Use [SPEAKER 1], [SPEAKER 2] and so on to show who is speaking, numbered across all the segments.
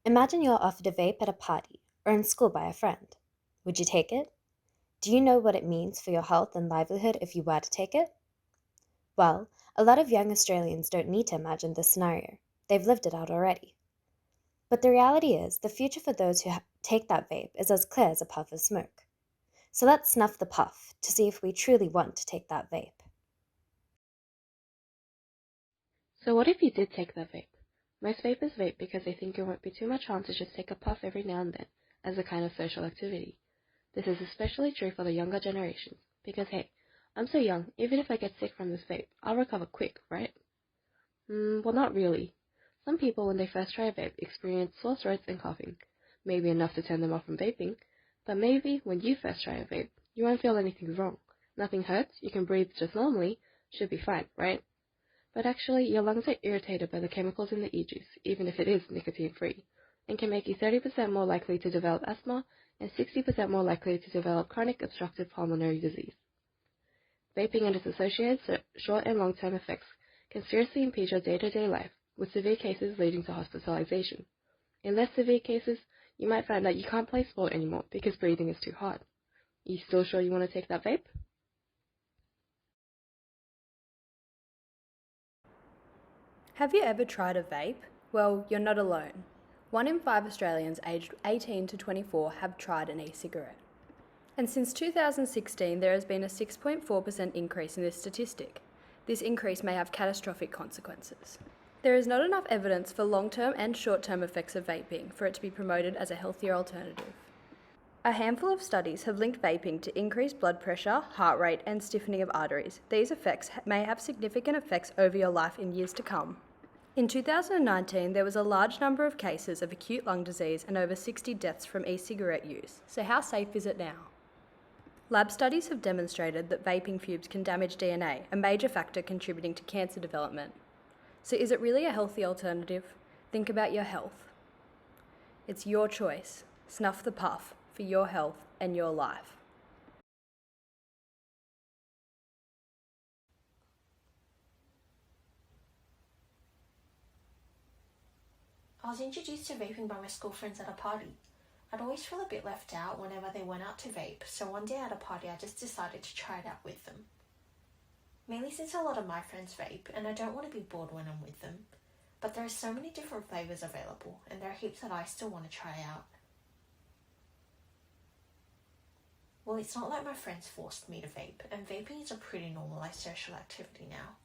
[SPEAKER 1] Imagine you're offered a vape at a party or in school by a friend. Would you take it? Do you know what it means for your health and livelihood if you were to take it? Well, a lot of young Australians don't need to imagine this scenario. They've lived it out already. But the reality is, the future for those who take that vape is as clear as a puff of smoke. So let's snuff the puff to see if we truly want to take that vape.
[SPEAKER 2] So what if you did take that vape? Most vapers vape because they think it won't be too much harm to just take a puff every now and then, as a kind of social activity. This is especially true for the younger generations, because hey, I'm so young, even if I get sick from this vape, I'll recover quick, right? Well, not really. Some people, when they first try a vape, experience sore throats and coughing, maybe enough to turn them off from vaping, but maybe when you first try a vape, you won't feel anything wrong. Nothing hurts, you can breathe just normally, should be fine, right? But actually, your lungs are irritated by the chemicals in the e-juice, even if it is nicotine-free, and can make you 30% more likely to develop asthma and 60% more likely to develop chronic obstructive pulmonary disease. Vaping and its associated short and long-term effects can seriously impede your day-to-day life, with severe cases leading to hospitalization. In less severe cases, you might find that you can't play sport anymore because breathing is too hard. Are you still sure you want to take that vape?
[SPEAKER 3] Have you ever tried a vape? Well, you're not alone. 1 in 5 Australians aged 18 to 24 have tried an e-cigarette. And since 2016, there has been a 6.4% increase in this statistic. This increase may have catastrophic consequences. There is not enough evidence for long-term and short-term effects of vaping for it to be promoted as a healthier alternative. A handful of studies have linked vaping to increased blood pressure, heart rate, and stiffening of arteries. These effects may have significant effects over your life in years to come. In 2019, there was a large number of cases of acute lung disease and over 60 deaths from e-cigarette use. So how safe is it now? Lab studies have demonstrated that vaping fumes can damage DNA, a major factor contributing to cancer development. So is it really a healthy alternative? Think about your health. It's your choice. Snuff the puff for your health and your life.
[SPEAKER 4] I was introduced to vaping by my school friends at a party. I'd always feel a bit left out whenever they went out to vape, so one day at a party I just decided to try it out with them. Mainly since a lot of my friends vape, and I don't want to be bored when I'm with them. But there are so many different flavours available, and there are heaps that I still want to try out. Well, it's not like my friends forced me to vape, and vaping is a pretty normalised social activity now.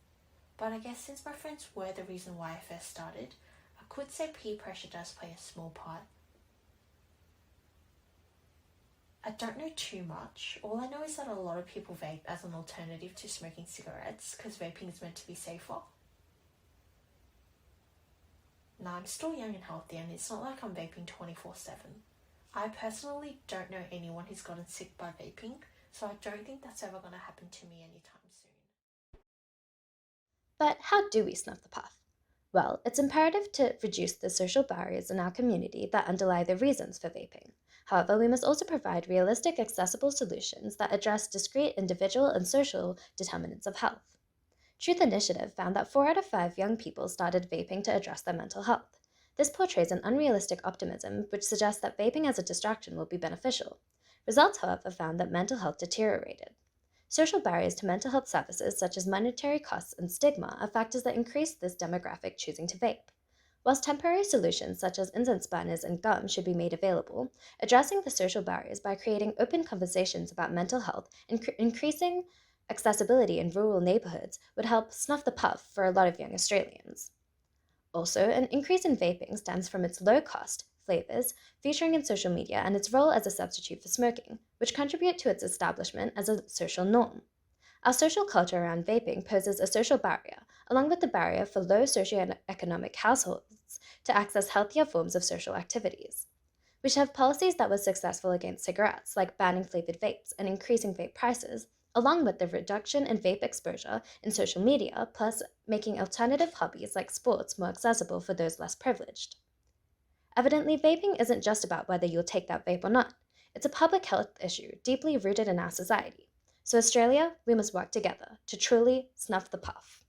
[SPEAKER 4] But I guess since my friends were the reason why I first started, I could say peer pressure does play a small part. I don't know too much. All I know is that a lot of people vape as an alternative to smoking cigarettes because vaping is meant to be safer. Now, I'm still young and healthy, and it's not like I'm vaping 24/7. I personally don't know anyone who's gotten sick by vaping, so I don't think that's ever going to happen to me anytime soon.
[SPEAKER 1] But how do we snuff the puff? Well, it's imperative to reduce the social barriers in our community that underlie the reasons for vaping. However, we must also provide realistic, accessible solutions that address discrete individual and social determinants of health. Truth Initiative found that 4 out of 5 young people started vaping to address their mental health. This portrays an unrealistic optimism which suggests that vaping as a distraction will be beneficial. Results, however, found that mental health deteriorated. Social barriers to mental health services, such as monetary costs and stigma, are factors that increase this demographic choosing to vape. Whilst temporary solutions such as incense burners and gum should be made available, addressing the social barriers by creating open conversations about mental health and increasing accessibility in rural neighbourhoods would help snuff the puff for a lot of young Australians. Also, an increase in vaping stems from its low cost, flavors, featuring in social media, and its role as a substitute for smoking, which contribute to its establishment as a social norm. Our social culture around vaping poses a social barrier, along with the barrier for low socioeconomic households to access healthier forms of social activities. We should have policies that were successful against cigarettes, like banning flavored vapes and increasing vape prices, along with the reduction in vape exposure in social media, plus making alternative hobbies like sports more accessible for those less privileged. Evidently, vaping isn't just about whether you'll take that vape or not. It's a public health issue deeply rooted in our society. So, Australia, we must work together to truly snuff the puff.